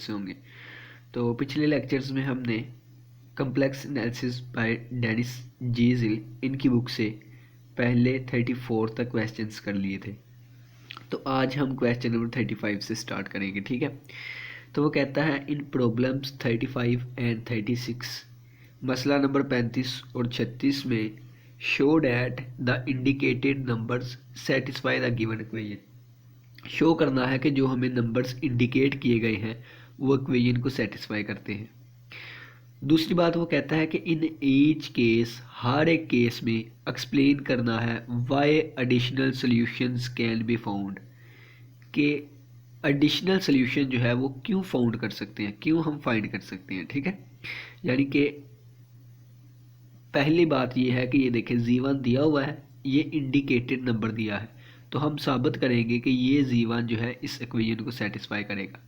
से होंगे। तो पिछले लेक्चर्स में हमने कम्प्लेक्स एनालिसिस बाय डेनिस जीजिल इनकी बुक से पहले 34 तक क्वेश्चंस कर लिए थे। तो आज हम क्वेश्चन नंबर 35 से स्टार्ट करेंगे, ठीक है। तो वो कहता है इन प्रॉब्लम्स 35 एंड 36 मसला नंबर 35 और 36 में show that the indicated numbers satisfy the given equation. Show करना है कि जो हमें नंबर्स इंडिकेट किए गए हैं वो इक्वेशन को सेटिस्फाई करते हैं। दूसरी बात वो कहता है कि इन ईच केस, हर एक केस में एक्सप्लेन करना है why additional solutions can be found, कि एडिशनल सॉल्यूशन जो है वो क्यों फाउंड कर सकते हैं, क्यों हम फाइंड कर सकते हैं, ठीक है। यानी कि पहली बात ये है कि ये देखें Z1 दिया हुआ है, ये इंडिकेटेड नंबर दिया है, तो हम साबित करेंगे कि ये Z1 जो है इस इक्वेशन को सेटिस्फाई करेगा।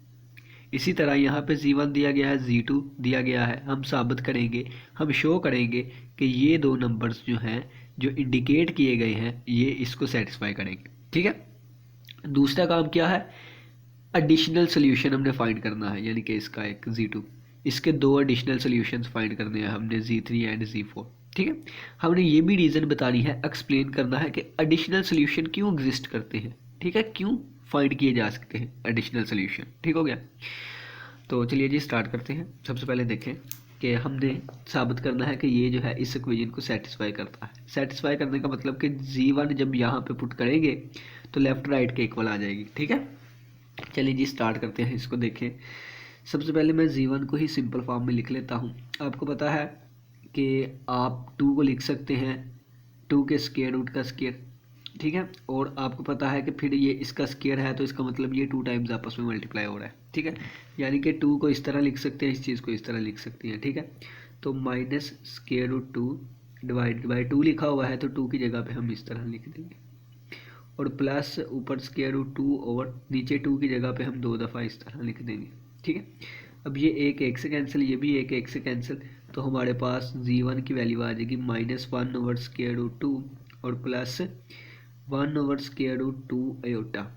इसी तरह यहाँ पे Z1 दिया गया है, Z2 दिया गया है, हम साबित करेंगे, हम शो करेंगे कि ये दो नंबर्स जो हैं जो इंडिकेट किए गए हैं ये इसको सेटिस्फाई करेंगे, ठीक है। दूसरा काम क्या है, एडिशनल सोल्यूशन हमने फाइंड करना है, यानी कि इसका एक Z2, इसके दो एडिशनल सोल्यूशंस फाइंड करने हैं हमने Z3 एंड Z4, ठीक है। हमने ये भी रीज़न बतानी है, एक्सप्लेन करना है कि एडिशनल सोल्यूशन क्यों एग्जिस्ट करते हैं, ठीक है, क्यों फाइंड किए जा सकते हैं एडिशनल सोल्यूशन, ठीक हो गया। तो चलिए जी स्टार्ट करते हैं। सबसे पहले देखें कि हमने साबित करना है कि ये जो है इस इक्वेशन को सेटिस्फाई करता है। सेटिस्फाई करने का मतलब कि Z1 जब यहाँ पे पुट करेंगे तो लेफ्ट राइट के इक्वल आ जाएगी, ठीक है। चलिए जी स्टार्ट करते हैं, इसको देखें। सबसे पहले मैं Z1 को ही सिंपल फॉर्म में लिख लेता हूँ। आपको पता है कि आप 2 को लिख सकते हैं 2 के स्क्वायर रूट का स्क्वायर, ठीक है। और आपको पता है कि फिर ये इसका स्क्वायर है तो इसका मतलब ये 2 टाइम्स आपस में मल्टीप्लाई हो रहा है, ठीक है। यानी कि 2 को इस तरह लिख सकते हैं, इस चीज़ को इस तरह लिख सकते हैं, ठीक है। तो minus square root 2 divide by 2 लिखा हुआ है तो 2 की जगह पे हम इस तरह लिख देंगे, और प्लस ऊपर स्क्वायर रूट 2 और नीचे 2 की जगह पे हम 2 दफ़ा इस तरह लिख देंगे, ठीक है। अब ये एक से कैंसिल, ये भी एक से कैंसिल, तो हमारे पास Z1 की वैल्यू आ जाएगी -1 ओवर स्क्वायर रूट 2 और plus 1 over square root 2 iota.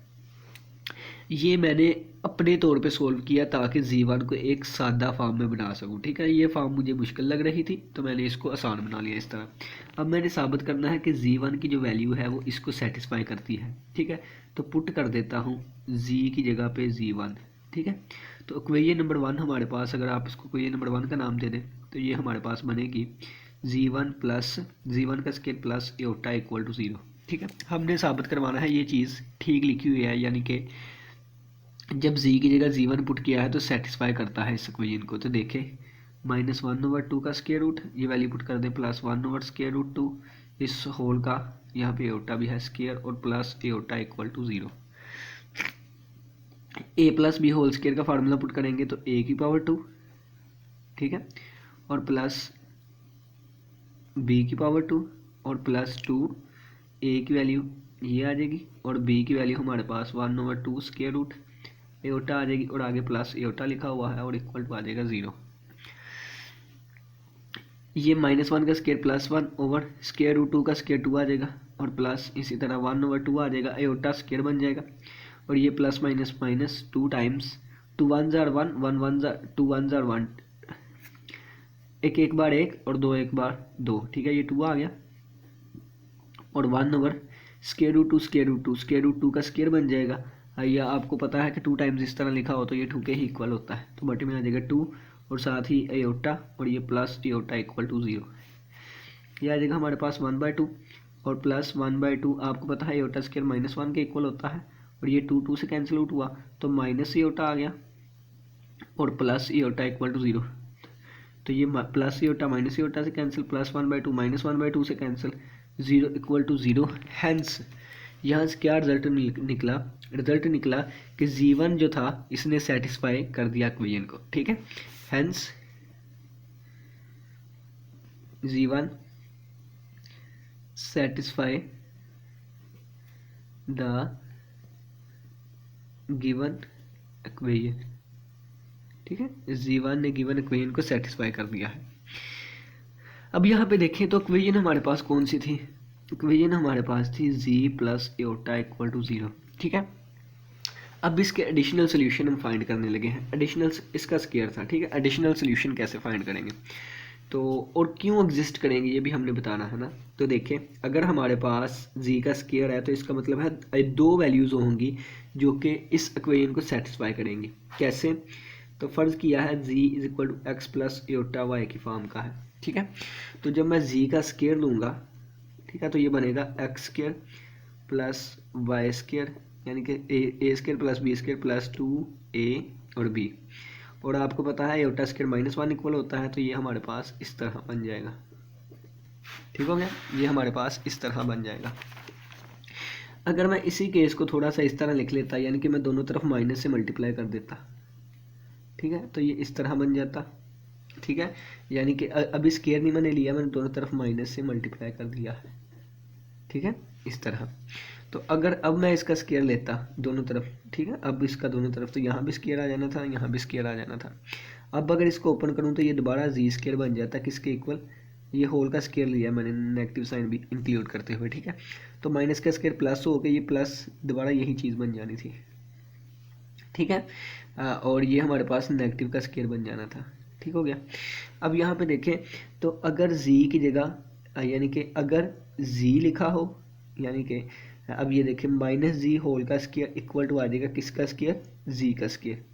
ये मैंने अपने तौर पे सोल्व किया ताकि Z1 को एक सादा फॉर्म में बना सकूं, ठीक है। ये फॉर्म मुझे मुश्किल लग रही थी तो मैंने इसको आसान बना लिया इस तरह। अब मैंने साबित करना है कि Z1 की जो वैल्यू है वो इसको सेटिस्फाई करती है, ठीक है। तो पुट कर देता हूँ Z की जगह पे Z1, ठीक है। तो इक्वेशन नंबर 1 हमारे पास, अगर आप इसको इक्वेशन नंबर 1 का नाम दे दें तो ये हमारे पास बनेगी Z1 प्लस Z1 का square plus iota equal to 0, ठीक है। हमने साबित करवाना है ये चीज़ ठीक लिखी हुई है, यानी कि जब Z की जगह Z1 पुट किया है तो सेटिस्फाई करता है इस इक्वेशन को। तो देखें -1 ओवर 2 का स्क्वायर रूट, ये वैल्यू पुट कर दें, प्लस 1 ओवर स्क्वायर रूट 2, इस होल का यहाँ पे आयोटा भी है स्क्वायर, और plus iota equal to 0। a plus B whole square का फार्मूला पुट करेंगे तो a की पावर 2, ठीक है, और प्लस b की पावर 2 और प्लस 2, a की वैल्यू ये आ जाएगी और b की वैल्यू हमारे पास 1 ओवर 2 स्क्वायर रूट एओटा आ जाएगी, और आगे प्लस एओटा लिखा हुआ है और इक्वल टू आ जाएगा 0। ये -1 का square plus 1 over square root 2 का स्क्वायर 2 आ जाएगा, और प्लस इसी तरह 1 ओवर 2 आ जाएगा, एओटा स्क्वायर बन जाएगा, और ये plus minus minus 2 times 2 1 jar 1 1 1 jar 2 1 jar 1, एक बार 1 और 2 एक बार 2, ठीक है। ये 2 आ गया, और 1 over square root 2 square root 2 square root 2 का स्क्वायर बन जाएगा। या आपको पता है कि 2 टाइम्स इस तरह लिखा हो तो ये 2 के ही इक्वल होता है, तो बटे में आ जाएगा 2 और साथ ही आयोटा और ये प्लस आयोटा इक्वल टू 0। ये आ जाएगा हमारे पास 1/2 और प्लस 1/2, आपको पता है आयोटा स्क्वायर -1 के इक्वल होता है, और ये 2 2 से कैंसिल आउट हुआ तो माइनस आयोटा आ गया और प्लस आयोटा इक्वल टू 0। तो ये प्लस आयोटा माइनस आयोटा से कैंसिल, प्लस 1/2 -1/2 से कैंसिल, 0 इक्वल टू 0। हैंस यहाँ से क्या रिजल्ट निकला, रिजल्ट निकला कि Z1 जो था इसने सेटिस्फाई कर दिया इक्वेशन को, ठीक है। Hence Z1 satisfy the given equation, ठीक है। Z1 ने गिवन इक्वेशन को सेटिस्फाई कर दिया है। अब यहाँ पे देखें तो इक्वेशन हमारे पास कौन सी थी, इक्वेशन हमारे पास थी Z plus iota equal to 0, ठीक है। अब इसके एडिशनल सोल्यूशन हम फाइंड करने लगे हैं। एडिशनल इसका स्केयर था, ठीक है। एडिशनल सोल्यूशन कैसे फाइंड करेंगे तो, और क्यों एग्जिस्ट करेंगे ये भी हमने बताना है ना। तो देखिए, अगर हमारे पास जी का स्केयर है तो इसका मतलब है दो वैल्यूज़ होंगी जो कि इस इक्वेशन को सेटिस्फाई करेंगी। कैसे? तो फ़र्ज़ किया है Z is equal to X plus iota Y की फॉर्म का है, ठीक है। तो जब मैं जी का स्केयर लूँगा, ठीक है, तो ये बनेगा X square plus Y square, यानी कि A square plus B square plus 2a और b। और आपको पता है एटा स्केयर -1 इक्वल होता है, तो ये हमारे पास इस तरह बन जाएगा। ठीक हो गया, ये हमारे पास इस तरह बन जाएगा। अगर मैं इसी केस को थोड़ा सा इस तरह लिख लेता, यानी कि मैं दोनों तरफ माइनस से मल्टीप्लाई कर देता, ठीक है, तो ये इस तरह बन जाता। ठीक है, यानी कि अभी स्केयर नहीं मैंने लिया, मैंने दोनों तरफ माइनस से मल्टीप्लाई कर दिया है। ठीक है, इस तरह। तो अगर अब मैं इसका स्केयर लेता दोनों तरफ, ठीक है, अब इसका दोनों तरफ, तो यहाँ भी स्केयर आ जाना था, यहाँ भी स्केयर आ जाना था। अब अगर इसको ओपन करूँ तो ये दोबारा जी स्केयर बन जाता, किसके इक्वल? ये होल का स्केयर लिया मैंने, नेगेटिव साइन भी इंक्लूड करते हुए, ठीक है। तो माइनस का स्केयर प्लस हो गया, ये प्लस दोबारा यही चीज़ बन जानी थी, ठीक है। और ये हमारे पास नेगेटिव का स्केयर बन जाना था। ठीक हो गया। अब यहाँ पे देखें तो अगर जी की जगह यानी कि अगर जी लिखा हो, यानी कि अब ये देखें माइनस जी होल का स्केयर इक्वल टू आ जाएगा किसका स्केयर? जी का स्केयर।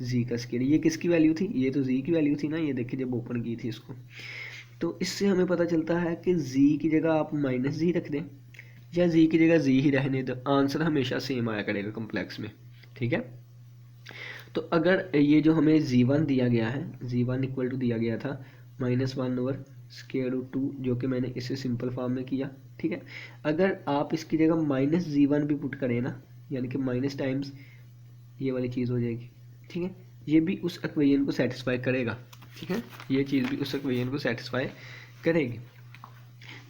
जी का स्केयर ये किसकी वैल्यू थी? ये तो जी की वैल्यू थी ना, ये देखिए जब ओपन की थी इसको। तो इससे हमें पता चलता है कि जी की जगह आप माइनस जी रख दें या जी की जगह जी ही रहने दो, आंसर हमेशा सेम आया करेगा कॉम्प्लेक्स में। ठीक है, तो अगर ये जो हमें z1 दिया गया है, z1 इक्वल टू दिया गया था -1 ओवर स्क्वायर रूट 2, जो कि मैंने इसे सिंपल फॉर्म में किया। ठीक है, अगर आप इसकी जगह -g1 भी पुट करें ना, यानी कि माइनस टाइम्स ये वाली चीज़ हो जाएगी। ठीक है, ये भी उस इक्वेशन को सेटिस्फाई करेगा। ठीक है, ये चीज़ भी उस इक्वेशन को सेटिस्फाई करेगी।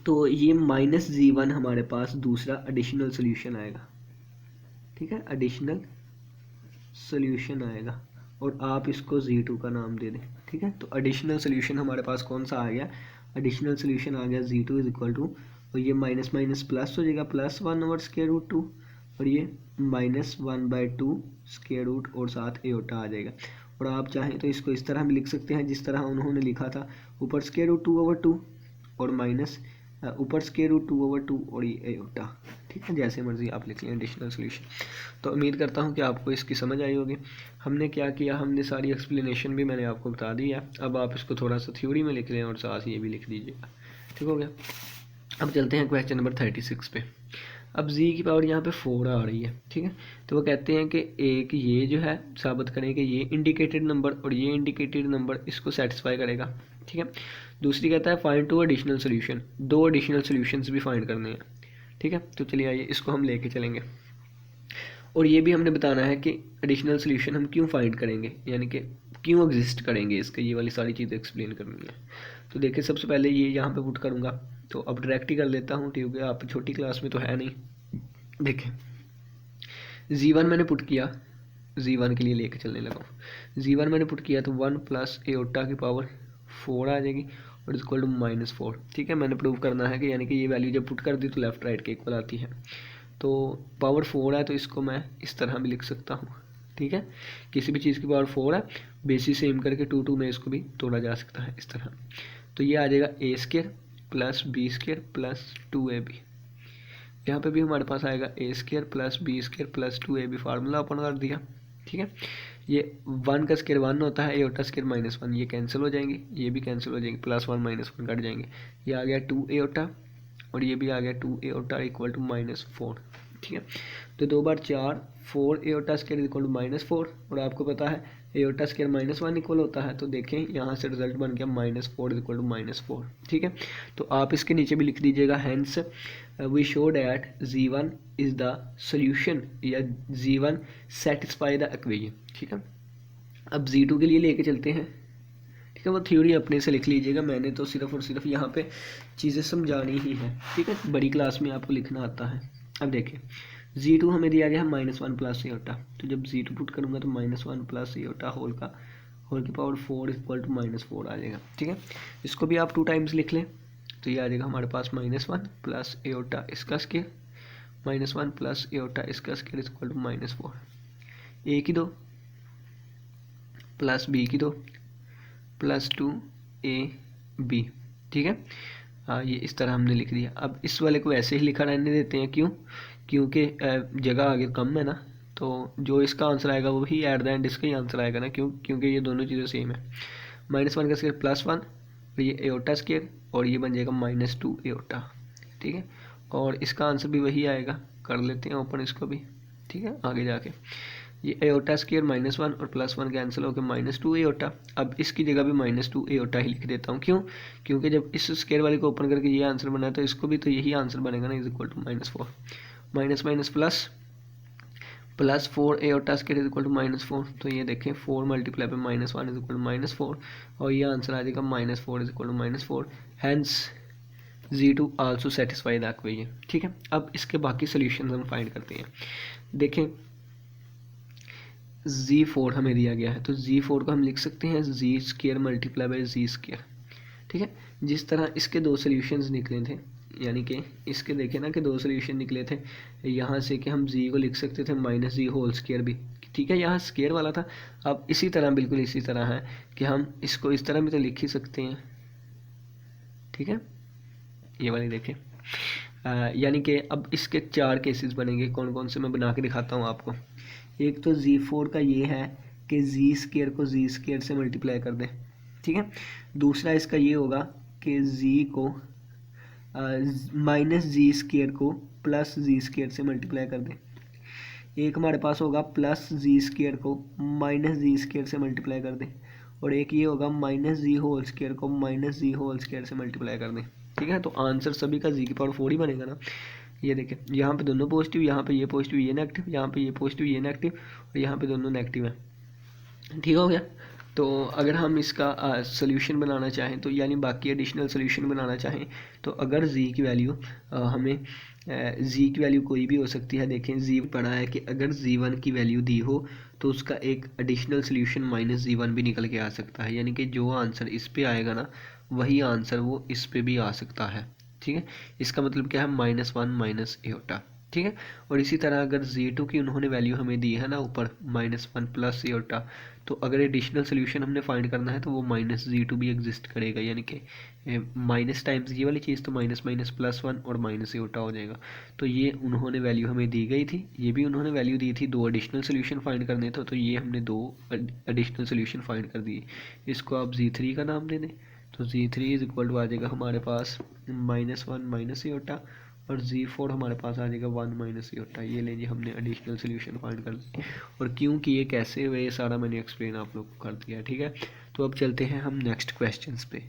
तो ये -g1 हमारे पास दूसरा एडिशनल सोल्यूशन आएगा। ठीक है, एडिशनल सोल्यूशन आएगा और आप इसको Z2 का नाम दे दें। ठीक है, तो एडिशनल सोल्यूशन हमारे पास कौन सा आ गया? एडिशनल सोल्यूशन आ गया Z2 इज इक्वल टू, और ये माइनस माइनस प्लस हो जाएगा, +1 ओवर स्क्वायर रूट 2, और ये -1/2 स्क्वायर रूट और साथ एओटा आ जाएगा। और आप चाहें तो इसको इस तरह भी लिख सकते हैं जिस तरह उन्होंने लिखा था, ऊपर स्क्वायर रूट 2/2 और माइनस ऊपर स्क्वायर रूट 2/2 और ये एओटा। ठीक है, जैसे मर्जी आप लिख लें एडिशनल सोल्यूशन। तो उम्मीद करता हूँ कि आपको इसकी समझ आई होगी। हमने क्या किया, हमने सारी एक्सप्लेनेशन भी मैंने आपको बता दी है। अब आप इसको थोड़ा सा थ्योरी में लिख लें और साथ ही ये भी लिख दीजिएगा। ठीक हो गया। अब चलते हैं क्वेश्चन नंबर 36 पे। अब जी की पावर यहाँ पे 4 आ रही है। ठीक है, तो वो कहते हैं कि एक ये जो है साबित करें कि ये इंडिकेटेड नंबर और ये इंडिकेटेड नंबर इसको सेटिस्फाई करेगा। ठीक है, दूसरी कहता है find 2 additional solution, 2 additional solutions भी फाइंड करने हैं। ठीक है, तो चलिए आइए इसको हम लेके चलेंगे। और ये भी हमने बताना है कि एडिशनल सोल्यूशन हम क्यों फाइंड करेंगे, यानी कि क्यों एग्जिस्ट करेंगे इसके, ये वाली सारी चीज़ें एक्सप्लेन करनी है। तो देखिए, सबसे पहले ये यहाँ पे पुट करूँगा, तो अब डायरेक्ट ही कर लेता हूँ क्योंकि आप छोटी क्लास में तो है नहीं। देखें, Z1 मैंने पुट किया, Z1 के लिए लेके चलने लगा हूँ। Z1 मैंने पुट किया तो 1 प्लस एओटा की पावर 4 आ जाएगी और इक्वल टू -4। ठीक है, मैंने प्रूव करना है कि यानी कि ये वैल्यू जब पुट कर दी तो लेफ्ट राइट के इक्वल आती है। तो पावर 4 है तो इसको मैं इस तरह भी लिख सकता हूँ। ठीक है, किसी भी चीज़ की पावर 4 है, बेसिस सेम करके 2 में इसको भी तोड़ा जा सकता है इस तरह। तो ये आ जाएगा A square plus B square plus 2ab। यहाँ पे भी हमारे पास आएगा A square plus B square plus 2ab, formula open कर दिया। ठीक है, ये 1 का स्केयर 1 होता है, एओटा स्केयर -1, ये कैंसिल हो जाएंगे, ये भी कैंसिल हो जाएंगे, +1 -1 कट जाएंगे। ये आ गया 2 एओटा और ये भी आ गया 2 एओटा इक्वल टू -4। ठीक है, तो 2 बार 4, 4 एओटा स्केयर इक्वल टू -4, और आपको पता है एओटा स्केयर -1 इक्वल होता है। तो देखें यहाँ से रिजल्ट बन गया -4 इक्वल टू -4। ठीक है, तो आप इसके नीचे भी लिख दीजिएगा, hence we show that Z1 is the solution, या Z1 सेटिस्फाई द इक्वेशन। ठीक है, अब Z2 के लिए लेके चलते हैं। ठीक है, वो थ्योरी अपने से लिख लीजिएगा, मैंने तो सिर्फ और सिर्फ यहाँ पे चीज़ें समझानी ही है। ठीक है, बड़ी क्लास में आपको लिखना आता है। अब देखिए, Z2 हमें दिया गया है -1 प्लस एओटा, तो जब Z2 पुट करूँगा तो -1 प्लस एओटा होल की पावर 4 इक्वल टू -4 आ जाएगा। ठीक है, इसको भी आप 2 टाइम्स लिख लें, तो ये आ जाएगा हमारे पास -1 प्लस एओटा इसका स्केयर, -1 प्लस एओटा इसका स्केयर इक्वल टू -4। ए की 2 प्लस बी की 2 प्लस 2 ए बी, ठीक है। ये इस तरह हमने लिख दिया। अब इस वाले को ऐसे ही लिखा रहने देते हैं, क्यों? क्योंकि जगह आगे कम है ना, तो जो इसका आंसर आएगा वो ही एट द एंड इसका ही आंसर आएगा ना, क्योंकि ये दोनों चीज़ें सेम है। -1 का स्क्वायर +1, ये एओटा स्क्वायर, और ये बन जाएगा -2 एओटा, ठीक है। और इसका आंसर भी वही आएगा, कर लेते हैं ओपन इसको भी, ठीक है। आगे जाके ये एओटा स्क्वायर -1 और +1 कैंसिल होकर -2 एओटा। अब इसकी जगह भी -2 एओटा ही लिख देता हूँ, क्यों? क्योंकि जब इस स्क्वायर वाले को ओपन करके ये आंसर बना तो इसको भी तो यही आंसर बनेगा ना, is equal to -4, minus minus plus, +4 iota square is equal to -4। तो ये देखें 4 मल्टीप्लाई पे -1 इज इक्वल टू -4, और ये आंसर आ जाएगा -4 is equal to -4। Hence Z2 also satisfy the equation, ठीक है। अब इसके बाकी सोल्यूशन हम फाइंड करते हैं। देखें Z4 हमें दिया गया है, तो Z4 को हम लिख सकते हैं Z square multiply by Z square, ठीक है। जिस तरह इसके दो सोल्यूशंस निकले थे, यानी कि इसके देखें ना कि दो सोल्यूशन निकले थे यहाँ से, कि हम Z को लिख सकते थे -Z होल स्क्वायर भी, ठीक है। यहाँ स्क्वायर वाला था। अब इसी तरह बिल्कुल इसी तरह है कि हम इसको इस तरह भी तो लिख ही सकते हैं, ठीक है। ये वाली देखें, यानी कि अब इसके 4 केसेस बनेंगे। कौन कौन से मैं बना के दिखाता हूँ आपको। एक तो Z4 का ये है कि Z स्क्वायर को Z स्क्वायर से मल्टीप्लाई कर दें, ठीक है। दूसरा इसका ये होगा कि Z को -Z स्क्वायर को +Z स्क्वायर से मल्टीप्लाई कर दें। एक हमारे पास होगा +Z स्क्वायर को -Z स्क्वायर से मल्टीप्लाई कर दें, और एक ये होगा -Z होल स्क्वायर को -Z होल स्क्वायर से मल्टीप्लाई कर दें, ठीक है। तो आंसर सभी का Z की पावर 4 ही बनेगा ना। ये देखें, यहाँ पे दोनों पॉजिटिव, यहाँ पे ये पॉजिटिव ये नेगेटिव, यहाँ पे ये पॉजिटिव ये नेगेटिव, और यहाँ पे दोनों नेगेटिव है, ठीक हो गया। तो अगर हम इसका सोल्यूशन बनाना चाहें, तो यानी बाकी एडिशनल सोल्यूशन बनाना चाहें, तो अगर Z की वैल्यू हमें Z की वैल्यू कोई भी हो सकती है। देखें Z पढ़ा है कि अगर Z1 की वैल्यू दी हो तो उसका एक एडिशनल सोल्यूशन -Z1 भी निकल के आ सकता है, यानी कि जो आंसर इस पे आएगा ना वही आंसर वो इस पे भी आ सकता है, ठीक है। इसका मतलब क्या है, -1 एओटा, ठीक है। और इसी तरह अगर Z2 की उन्होंने वैल्यू हमें दी है ना ऊपर -1 प्लस एओटा, तो अगर एडिशनल सोल्यूशन हमने फाइंड करना है तो वो -Z2 भी एग्जिस्ट करेगा, यानी कि माइनस टाइम्स ये वाली चीज़, तो -+1 और माइनस एओटा हो जाएगा। तो ये उन्होंने वैल्यू हमें दी गई थी, ये भी उन्होंने वैल्यू दी थी। 2 एडिशनल सोल्यूशन फाइंड करने थे, तो ये हमने 2 एडिशनल सोल्यूशन फाइंड कर दिए। इसको आप Z3 का नाम दे दें, तो Z3 इज इक्वल टू आ जाएगा हमारे पास -1 एओटा, और Z4 हमारे पास आ जाएगा 1 एओटा। ये लेंगे हमने एडिशनल सोल्यूशन फाइंड कर ली। और क्यों कि ये कैसे हुए ये सारा मैंने एक्सप्लेन आप लोग को कर दिया, ठीक है। तो अब चलते हैं हम नेक्स्ट क्वेश्चंस पे।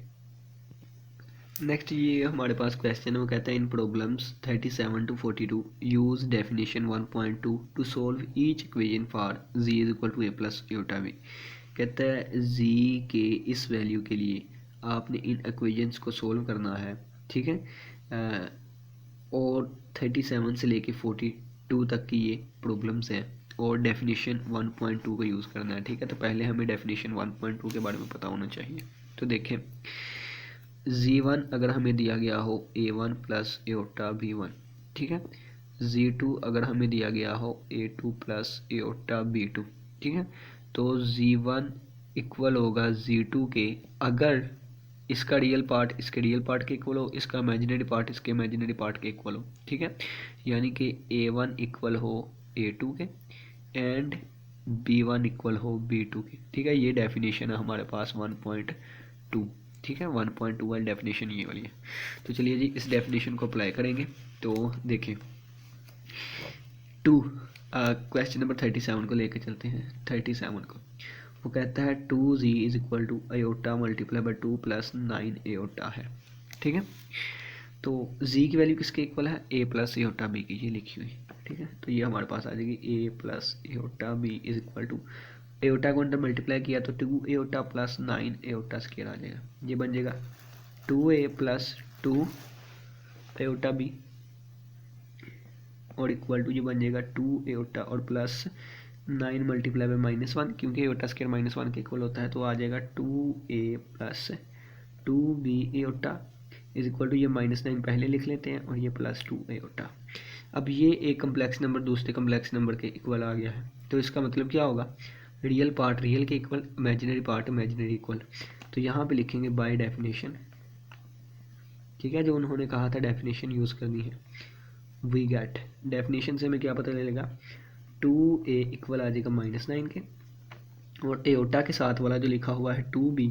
नेक्स्ट ये हमारे पास क्वेश्चन है, वो कहता है in problems 37 to 42 use definition 1.2 to solve each equation for Z is equal to A + iota B। कहता है Z के इस वैल्यू के लिए आपने इन इक्वेशंस को सोल्व करना है, ठीक है। और 37 से लेके 42 तक की ये प्रॉब्लम्स हैं, और डेफिनेशन 1.2 का यूज़ करना है, ठीक है। तो पहले हमें डेफिनेशन 1.2 के बारे में पता होना चाहिए। तो देखें Z1 अगर हमें दिया गया हो A1 + एओटा B1, ठीक है। Z2 अगर हमें दिया गया हो A2 + एओटा B2, ठीक है। तो Z1 इक्वल होगा Z2 के अगर इसका रियल पार्ट इसके रियल पार्ट के इक्वल हो, इसका इमेजिनरी पार्ट इसके इमेजिनरी पार्ट के इक्वल हो, ठीक है। यानी कि A1 इक्वल हो A2 के एंड B1 इक्वल हो B2 के, ठीक है। ये डेफिनेशन है हमारे पास 1.2, ठीक है। 1.2 वाली डेफिनेशन ये वाली है। तो चलिए जी इस डेफिनेशन को अप्लाई करेंगे। तो देखें क्वेश्चन नंबर 37 को लेकर चलते हैं। 37 को वो कहता है 2Z is equal to iota multiply by 2 + 9 iota है, ठीक है। तो Z की वैल्यू किसके इक्वल है, A + एओटा B की, ये लिखी हुई, ठीक है। तो ये हमारे पास आ जाएगी A + iota B is equal to, iota को अंदर मल्टीप्लाई किया तो 2 एओटा + 9 एओटा स्क्वायर आ जाएगा। ये बन जाएगा 2A + 2 एओटा B, और इक्वल टू ये बन जाएगा 2 एओटा और प्लस 9 मल्टीप्लाई बाई -1, क्योंकि एओटा स्क्वायर -1 के इक्वल होता है, तो आ जाएगा 2A + 2B aorta is equal to, ये -9 पहले लिख लेते हैं और ये +2 एओटा। अब ये एक कम्प्लेक्स नंबर दूसरे कम्प्लेक्स नंबर के इक्वल आ गया है, तो इसका मतलब क्या होगा, रियल पार्ट रियल के equal, imaginary part imaginary equal. तो यहाँ पे लिखेंगे बाय डेफिनेशन, ठीक है, जो उन्होंने कहा था डेफिनेशन यूज़ करनी है। वी गेट, डेफिनेशन से हमें क्या पता चलेगा, 2a इक्वल आ जाएगा -9 के, और एओटा के साथ वाला जो लिखा हुआ है 2b,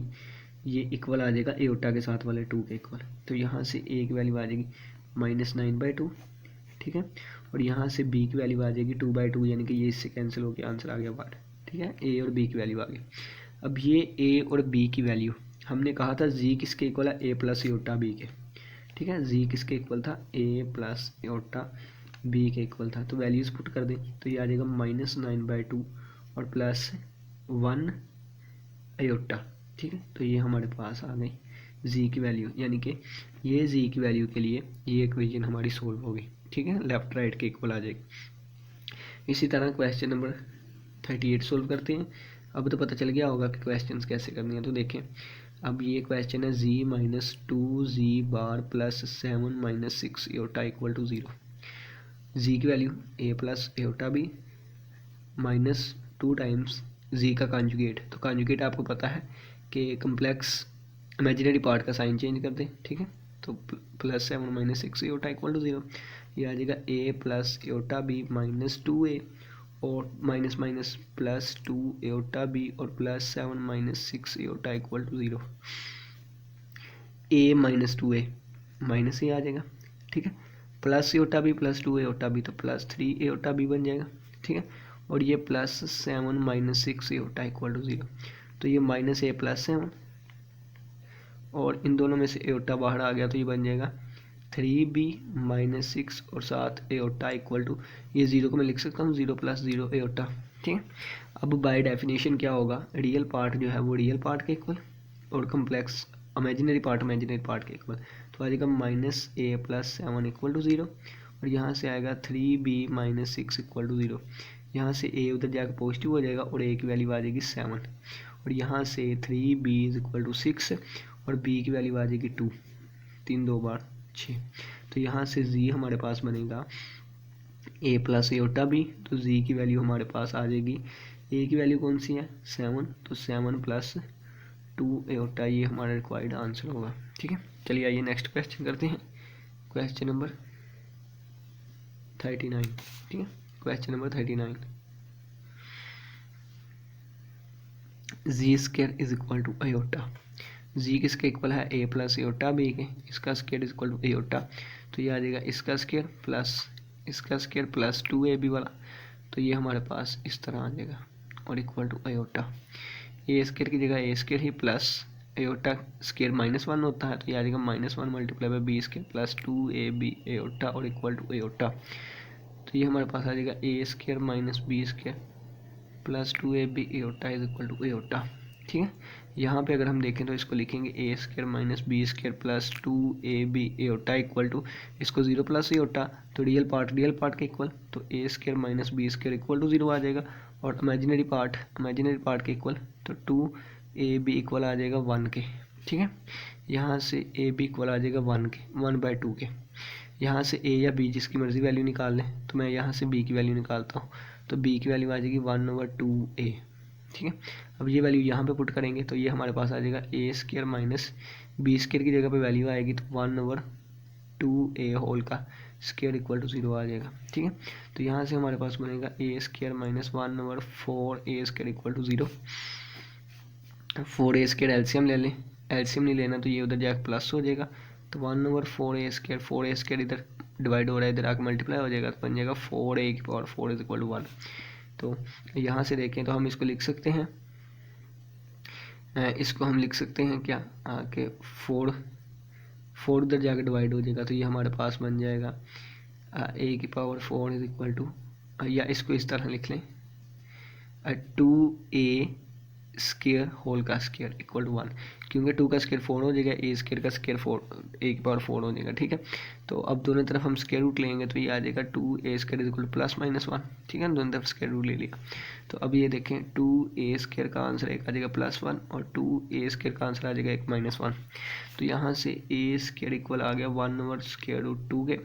ये इक्वल आ जाएगा एओटा के साथ वाले 2 के इक्वल। तो यहाँ से a की वैल्यू आ जाएगी -9/2, ठीक है, और यहाँ से b की वैल्यू आ जाएगी 2/2, यानी कि ये इससे कैंसिल होकर आंसर आ गया 1, ठीक है, a और b की वैल्यू आ गई। अब ये a और b की वैल्यू, हमने कहा था z किसके इक्वल है, a प्लस एओटा b के, ठीक है, z किसके इक्वल था, a प्लस एओटा b के इक्वल था। तो वैल्यूज़ पुट कर दें तो ये आ जाएगा -9/2 और +1 एओटा, ठीक है। तो ये हमारे पास आ गई z की वैल्यू, यानी कि ये z की वैल्यू के लिए ये इक्वेशन हमारी सोल्व होगी, ठीक है, लेफ्ट राइट के इक्वल आ जाएगी। इसी तरह क्वेश्चन नंबर 38 सोल्व करते हैं। अब तो पता चल गया होगा कि क्वेश्चंस कैसे करनी है। तो देखें, अब ये क्वेश्चन है z - 2z bar plus 7 - 6 iota equal to 0। z की value a plus iota b -2 times z का कॉन्जुगेट। तो कॉन्जुगेट आपको पता है कि कम्प्लेक्स इमेजिनरी पार्ट का साइन चेंज कर दें, ठीक है। तो +7 - 6 एओटा इक्वल टू 0, ये आ जाएगा a plus iota b -2a और माइनस माइनस +2 एओटा b और +7 - 6 iota equal to 0। a - 2a minus a आ जाएगा, ठीक है, plus iota b +2 iota b तो +3 एओटा b बन जाएगा, ठीक है, और ये +7 - 6 एओटा इक्वल टू 0। तो ये -a +7 और इन दोनों में से एओटा बाहर आ गया तो ये बन जाएगा 3b - 6 और 7 एओटा इक्वल टू, ये 0 को मैं लिख सकता हूँ 0 + 0 एओटा, ठीक है। अब बाय डेफिनेशन क्या होगा, रियल पार्ट जो है वो रियल पार्ट के इक्वल और कम्प्लेक्स इमेजिनरी पार्ट के इक्वल। तो आ जाएगा -a + 7 इक्वल टू 0 और यहाँ से आएगा 3b - 6 इक्वल टू 0। यहाँ से a उधर जाकर पॉजिटिव हो जाएगा और a की वैल्यू आ जाएगी 7 और यहाँ से 3b = 6 और b की वैल्यू आ जाएगी 2, 3 2 बार 6। तो यहाँ से z हमारे पास बनेगा a प्लस एओटा b, तो z की वैल्यू हमारे पास आ जाएगी, a की वैल्यू कौन सी है 7, तो 7 + 2 एओटा, ये हमारा रिक्वायर्ड आंसर होगा, ठीक है। चलिए आइए नेक्स्ट क्वेश्चन करते हैं, क्वेश्चन नंबर 39, ठीक है, question number 39, z² = aorta. z किसके इक्वल है, a प्लस एओटा b के, इसका स्क्वायर इक्वल टू एओटा। तो ये आ जाएगा इसका स्क्वायर प्लस 2ab वाला, तो ये हमारे पास इस तरह आ जाएगा और equal to iota. A square की जगह a² ही प्लस एओटा स्क्वायर -1 होता है, तो ये आ जाएगा -1 × b² प्लस 2ab एओटा और इक्वल टू एओटा। तो ये हमारे पास आ जाएगा a² - b² plus 2ab iota is equal to iota, ठीक है। यहाँ पे अगर हम देखें तो इसको लिखेंगे a² - b² plus 2ab aorta equal to, इसको 0 + एओटा, तो रियल पार्ट के इक्वल, तो a² - b² इक्वल टू 0 आ जाएगा और इमेजिनरी पार्ट के इक्वल, तो 2ab इक्वल आ जाएगा 1 के, ठीक है। यहाँ से ab इक्वल आ जाएगा 1/2 के। यहाँ से a या b जिसकी मर्जी वैल्यू निकाल लें, तो मैं यहाँ से b की वैल्यू निकालता हूँ, तो b की वैल्यू आ जाएगी 1/2a, ठीक है। अब ये वैल्यू यहाँ पे पुट करेंगे तो ये हमारे पास आ जाएगा a² - b² की जगह पे वैल्यू आएगी तो 1/2a होल का स्क्वायर इक्वल टू 0 आ जाएगा, ठीक है। तो यहाँ से हमारे पास बनेगा a² - 1/4a² equal to 0। 4a² LCM ले लें, एलसीएम नहीं लेना तो ये उधर जाकर प्लस हो जाएगा, तो 1/4a², 4a² इधर डिवाइड हो रहा है, इधर आकर मल्टीप्लाई हो जाएगा, तो बन जाएगा 4a⁴ इज इक्वल टू 1। तो यहाँ से देखें तो हम इसको लिख सकते हैं, इसको हम लिख सकते हैं क्या, कि 4 उधर जाकर डिवाइड हो जाएगा, तो ये हमारे पास बन जाएगा a⁴ इज इक्वल टू, या इसको इस तरह लिख लें 2a² होल का स्क्वायर इक्वल टू 1, क्योंकि 2 का स्क्वायर 4 हो जाएगा, a² का स्क्वायर 4 हो जाएगा, ठीक है। तो अब दोनों तरफ हम स्क्वायर रूट लेंगे तो ये आ जाएगा 2a² इज इक्वल टू +-1, ठीक है, दोनों तरफ स्क्वायर रूट ले लिया। तो अब ये देखें 2a² का आंसर एक आ जाएगा +1 और 2a² का आंसर आ जाएगा एक -1। तो यहाँ से a² इक्वल आ गया 1/√2 के,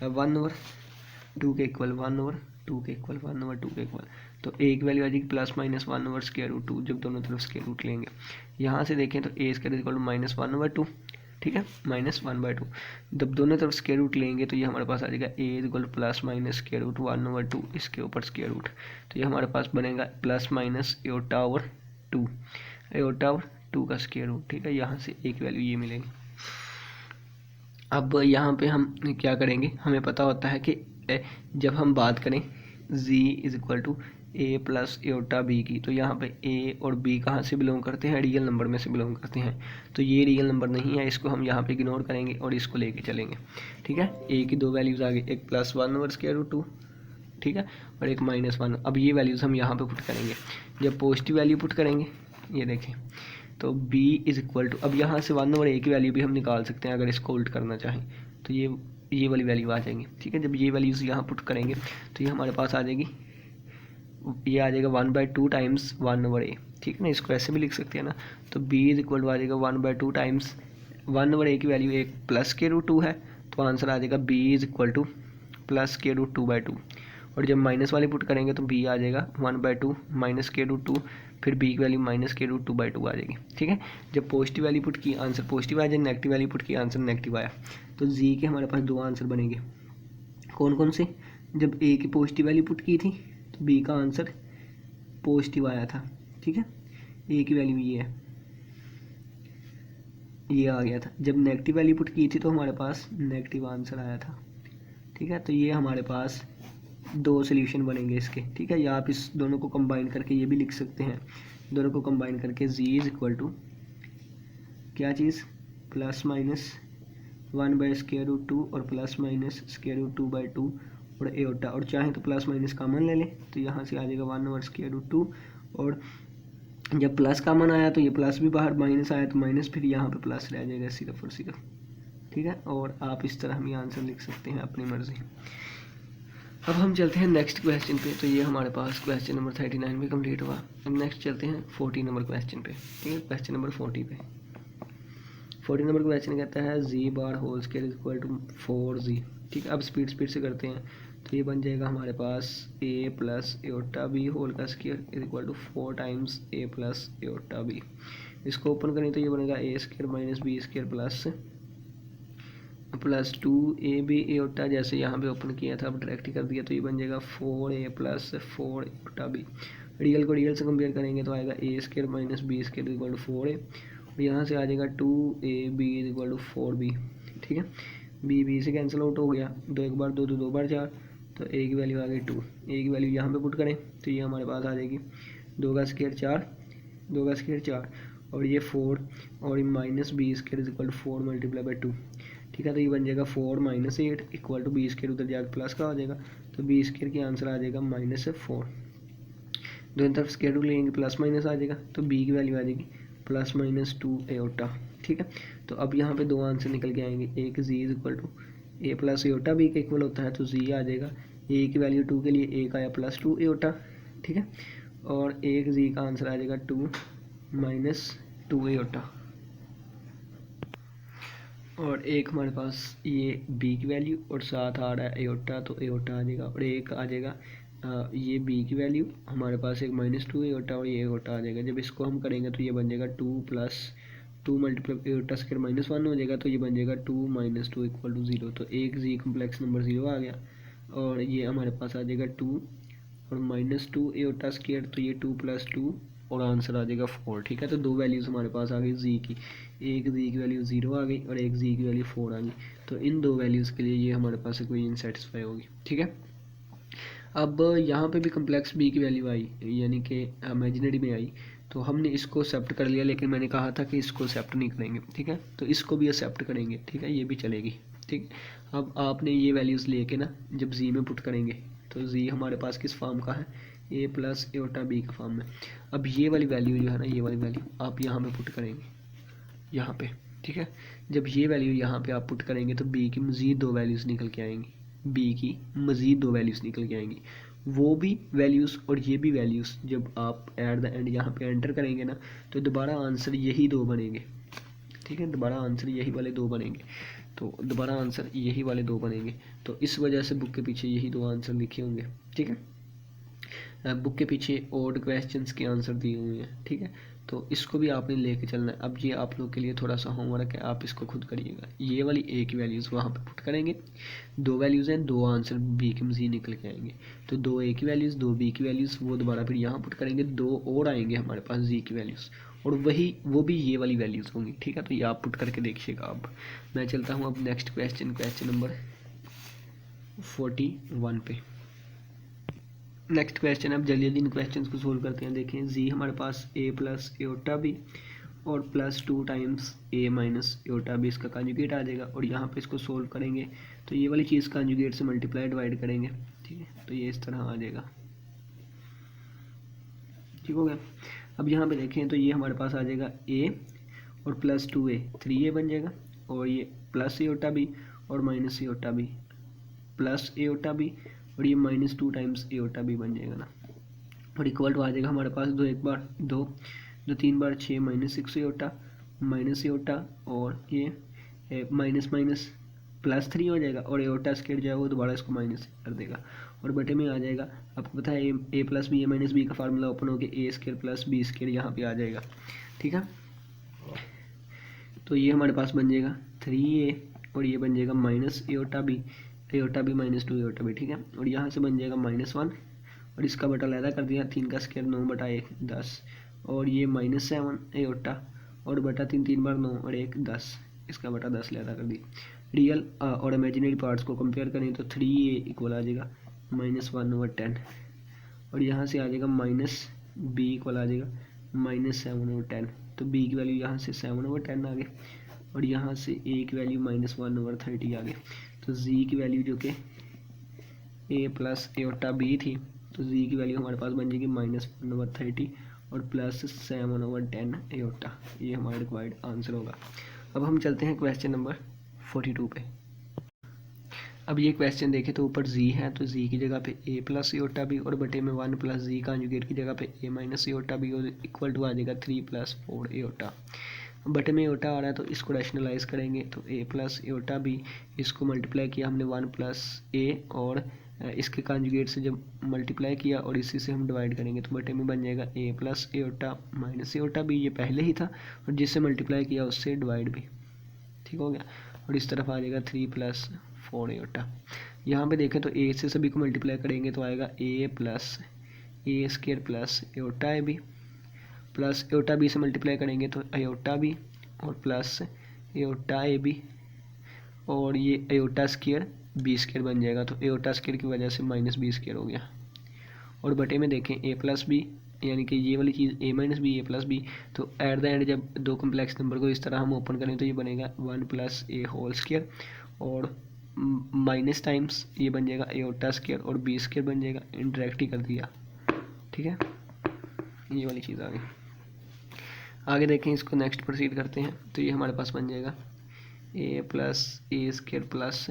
1/2 के इक्वल 1/2 के इक्वल 1/2 के इक्वल, तो ए की वैल्यू आ जाएगी +-1/√2 जब दोनों तरफ स्क्वायर रूट लेंगे। यहाँ से देखें तो ए स्क्वायर इक्वल टू -1/2, ठीक है, -1/2। जब दोनों तरफ स्क्वायर रूट लेंगे तो ये हमारे पास आ जाएगा ए इक्वल टू +-√1/2 इसके ऊपर स्क्वायर रूट, तो ये हमारे पास बनेगा +-(-) एओटा/2 का स्क्वायर रूट, ठीक है। यहाँ से ए की वैल्यू ये मिलेगी। अब यहाँ पे हम क्या करेंगे, हमें पता होता है कि जब हम बात करें z is equal to A plus iota B की, तो यहाँ पे ए और बी कहाँ से बिलोंग करते हैं, रियल नंबर में से बिलोंग करते हैं। तो ये रियल नंबर नहीं है, इसको हम यहाँ पे इग्नोर करेंगे और इसको लेके चलेंगे, ठीक है। ए की दो वैल्यूज़ आ गई, एक +1/√2, ठीक है, और एक -1। अब ये वैल्यूज़ हम यहाँ पे पुट करेंगे। जब पॉजिटिव वैल्यू पुट करेंगे, ये देखें, तो b इज इक्वल टू, अब यहाँ से 1/a की वैल्यू भी हम निकाल सकते हैं अगर इसको उल्ट करना चाहें, तो ये वाली वैल्यू आ जाएंगी, ठीक है। जब ये वैल्यूज़ यहाँ पुट करेंगे तो ये हमारे पास आ जाएगी, ये आ जाएगा 1/2 टाइम्स 1/a, ठीक है ना। इसको ऐसे भी लिख सकते हैं ना, तो b इज इक्वल टू आ जाएगा 1/2 टाइम्स 1/a की वैल्यू एक +√2 है, तो आंसर आ जाएगा b इज इक्वल टू +√2/2। और जब माइनस वाले पुट करेंगे तो b आ जाएगा 1/2 -√2, फिर b की वैल्यू -√2/2 आ जाएगी, ठीक है। जब पॉजिटिव वैल्यू पुट की आंसर पॉजिटिव आ जाए, नेगेटिव वैल्यू पुट की आंसर नेगेटिव आया, तो z के हमारे पास दो आंसर बनेंगे। कौन कौन से, जब a की पॉजिटिव वैल्यू पुट की थी तो b का आंसर पॉजिटिव आया था, ठीक है, a की वैल्यू ये है, ये आ गया था। जब नेगेटिव वैल्यू पुट की थी तो हमारे पास नेगेटिव आंसर आया था, ठीक है। तो ये हमारे पास दो सोल्यूशन बनेंगे इसके, ठीक है। या आप इस दोनों को कंबाइन करके ये भी लिख सकते हैं, दोनों को कंबाइन करके z इज इक्वल टू क्या चीज़, +-1/√2 और +-√2/2 और एओटा, और चाहे तो +- कॉमन ले लें, तो यहाँ से आ जाएगा 1/√2, और जब प्लस कॉमन आया तो ये प्लस भी बाहर, माइनस आया तो माइनस, फिर यहाँ पे प्लस रह जाएगा सिर्फ और सिर्फ, ठीक है। और आप इस तरह भी आंसर लिख सकते हैं अपनी मर्जी। अब हम चलते हैं नेक्स्ट क्वेश्चन पे, तो ये हमारे पास क्वेश्चन नंबर 39 भी कंप्लीट हुआ। अब नेक्स्ट चलते हैं 40 नंबर क्वेश्चन पे, ठीक है, क्वेश्चन नंबर 40 पे। 40 नंबर क्वेश्चन कहता है z bar whole square is equal to 4z, ठीक है। अब स्पीड से करते हैं, तो ये बन जाएगा हमारे पास a plus iota B whole का square is equal to 4 times a plus iota B. इसको ओपन करें तो ये बनेगा a square minus B square plus 2ab iota, जैसे यहाँ पे ओपन किया था अब डायरेक्ट कर दिया, तो ये बन जाएगा 4a plus 4 iota B. Real को रियल से कंपेयर करेंगे तो आएगा a square minus B square equal to 4a, और यहाँ से आ जाएगा 2ab इक्वल टू 4b, ठीक है। b से कैंसिल आउट हो गया, 2 एक बार 2 तो 2 बार 4, तो a की वैल्यू आ गई 2। a की वैल्यू यहाँ पे पुट करें तो ये हमारे पास आ जाएगी 2 का स्क्वायर 4, 2 का स्क्वायर 4, और ये 4, और ये minus B square equal to 4 multiply by 2, ठीक है। तो ये बन जाएगा 4 - 8 इक्वल टू बी स्क्वायर, उधर जाकर प्लस का हो जाएगा, तो बी स्क्वायर की आंसर आ जाएगा -4। दोनों तरफ स्क्वायर रूट लेंगे प्लस माइनस आ जाएगा, तो बी की वैल्यू आ जाएगी +-2 एओटा, ठीक है। तो अब यहाँ पे दो आंसर निकल के आएंगे, एक z is equal to a plus iota B का इक्वल होता है, तो z आ जाएगा a की वैल्यू 2 के लिए a का आया +2 एओटा, ठीक है, और एक z का आंसर आ जाएगा 2 - 2 एओटा, और एक हमारे पास ये b की वैल्यू और साथ आ रहा है एओटा, तो एओटा आ जाएगा, और एक आ जाएगा ये b की वैल्यू हमारे पास एक -2 एओटा, और ये एओटा आ जाएगा। जब इसको हम करेंगे तो ये बन जाएगा 2 + 2 मल्टीप्लाई एओटा स्क्वायर -1 हो जाएगा, तो ये बन जाएगा 2 - 2 इक्वल टू 0, तो एक z कम्प्लेक्स नंबर 0 आ गया, और ये हमारे पास आ जाएगा 2 और -2 एओटा स्क्वायर, तो ये 2 + 2 और आंसर आ जाएगा 4, ठीक है। तो दो वैल्यूज़ हमारे पास आ गई z की, एक z की वैल्यू 0 आ गई और एक z की वैल्यू 4 आ गई, तो इन दो वैल्यूज़ के लिए ये हमारे पास इक्वेशन सेटिस्फाई होगी, ठीक है। अब यहाँ पे भी कम्प्लेक्स b की वैल्यू आई, यानी कि इमेजिनरी में आई, तो हमने इसको एक्सेप्ट कर लिया, लेकिन मैंने कहा था कि इसको एक्सेप्ट नहीं करेंगे, ठीक है, तो इसको भी एक्सेप्ट करेंगे, ठीक है, ये भी चलेगी, ठीक। अब आपने ये वैल्यूज़ लेके ना जब z में पुट करेंगे तो z हमारे पास किस फॉर्म का है, a प्लस एओटा बी का फॉर्म में। अब ये वाली वैल्यू जो है ना, ये वाली वैल्यू आप यहाँ पे पुट करेंगे, यहाँ पे, ठीक है। जब ये वैल्यू यहाँ पे आप पुट करेंगे तो b की मज़ीद दो वैल्यूज़ निकल के आएंगी, b की मज़ीद दो वैल्यूज़ निकल के आएंगी, वो भी वैल्यूज़ और ये भी वैल्यूज़ जब आप एट द एंड यहाँ पे एंटर करेंगे ना, तो दोबारा आंसर यही दो बनेंगे, ठीक है, दोबारा आंसर यही वाले दो बनेंगे, तो दोबारा आंसर यही वाले दो बनेंगे, तो इस वजह से बुक के पीछे यही दो आंसर लिखे होंगे, ठीक है। बुक के पीछे ओड क्वेश्चंस के आंसर दिए हुए हैं, ठीक है। तो इसको भी आपने लेके चलना है। अब ये आप लोग के लिए थोड़ा सा होमवर्क है, आप इसको खुद करिएगा। ये वाली ए की वैल्यूज़ वहाँ पे पुट करेंगे, 2 वैल्यूज़ हैं, 2 आंसर बी के मज़ीद निकल के आएंगे। तो 2 ए की वैल्यूज़, 2 बी की वैल्यूज़, वो दोबारा फिर यहाँ पुट करेंगे, 2 और आएंगे हमारे पास जी की वैल्यूज़, और वो भी ये वाली वैल्यूज़ होंगी, ठीक है। तो ये आप पुट करके देखिएगा। अब मैं चलता हूँ अब नेक्स्ट क्वेश्चन नंबर 41 पे। नेक्स्ट क्वेश्चन, अब जल्दी इन क्वेश्चंस को सोल्व करते हैं। देखें, जी हमारे पास ए प्लस एओटा बी और प्लस 2 टाइम्स ए माइनस एओटा बी इसका कंजुगेट आ जाएगा, और यहाँ पे इसको सोल्व करेंगे तो ये वाली चीज़ कंजुगेट से मल्टीप्लाई डिवाइड करेंगे, ठीक है। तो ये इस तरह आ जाएगा, ठीक हो गया। अब यहाँ पे देखें तो ये हमारे पास आ जाएगा ए और प्लस 2a 3a बन जाएगा, और ये प्लस एओटा बी और minus iota B plus iota B, और ये माइनस 2 टाइम्स एओटा बी बन जाएगा ना, और इक्वल टू आ जाएगा हमारे पास 2 एक बार 2 2 3 बार 6 माइनस 6 एओटा और ये माइनस माइनस प्लस 3 हो जाएगा, और एओटा स्क्वायर जो है वो दोबारा इसको माइनस कर देगा, और बटे में आ जाएगा। आपको पता है ए प्लस बी ए माइनस बी का फार्मूला ओपन हो गया, ए स्क्वायर प्लस बी स्क्वायर यहाँ पे आ जाएगा, ठीक है। तो ये हमारे पास बन जाएगा 3a और ये बन जाएगा minus iota B minus 2 iota B, ठीक है। और यहाँ से बन जाएगा -1 और इसका बटा लैदा कर दिया, 3 का स्क्वायर 9 बटा 1 10, और ये -7 एओटा और बटा 3 3 बार 9 और 1 10, इसका बटा 10 लैदा कर दिया। रियल और इमेजिनरी पार्ट्स को कंपेयर करें तो 3a इक्वल आ जाएगा -1/10, और यहाँ से आ जाएगा -b इक्वल आ जाएगा -7/10। तो b की वैल्यू यहाँ से 7/10 आ गई, और यहाँ से a की वैल्यू -1/30 आ गई। तो z की वैल्यू जो कि a प्लस एओटा b थी, तो z की वैल्यू हमारे पास बन जाएगी -1/30 और प्लस 7/10 एओटा। ये हमारा रिक्वायर्ड आंसर होगा। अब हम चलते हैं क्वेश्चन नंबर 42 पे। अब ये क्वेश्चन देखें तो ऊपर z है, तो z की जगह पे a प्लस एओटा बी और बटे में 1 प्लस z कॉन्जुगेट की जगह पे a माइनस एओटा बी और इक्वल टू आ जाएगा 3 + 4 एओटा। बटे में एओटा आ रहा है तो इसको रैशनलाइज करेंगे, तो a प्लस एओटा बी, इसको मल्टीप्लाई किया हमने 1 प्लस a और इसके कॉन्जुगेट से जब मल्टीप्लाई किया और इसी से हम डिवाइड करेंगे, तो बटे में बन जाएगा a plus iota minus iota B, ये पहले ही था, और जिससे मल्टीप्लाई किया उससे डिवाइड भी, ठीक हो गया। और इस तरफ आ जाएगा 3 + 4 एओटा। यहाँ पे देखें तो a से सभी को मल्टीप्लाई करेंगे तो आएगा a plus A square plus iota A B, plus iota B से मल्टीप्लाई करेंगे तो एओटा बी और प्लस एओटा ए बी, और ये एओटा स्क्वायर बी स्क्वायर बन जाएगा, तो एओटा स्क्वायर की वजह से -b स्क्वायर हो गया। और बटे में देखें a प्लस बी, यानी कि ये वाली चीज़ a minus B A plus B, तो एट द एंड जब दो कम्प्लेक्स नंबर को इस तरह हम ओपन करें तो ये बनेगा 1 + a होल स्क्वायर, और माइनस टाइम्स ये बन जाएगा एओटा स्क्वायर और बी स्क्वायर बन जाएगा, इंटरेक्ट ही कर दिया, ठीक है। ये वाली चीज़ आ गई। आगे देखें, इसको नेक्स्ट प्रोसीड करते हैं, तो ये हमारे पास बन जाएगा a plus A square plus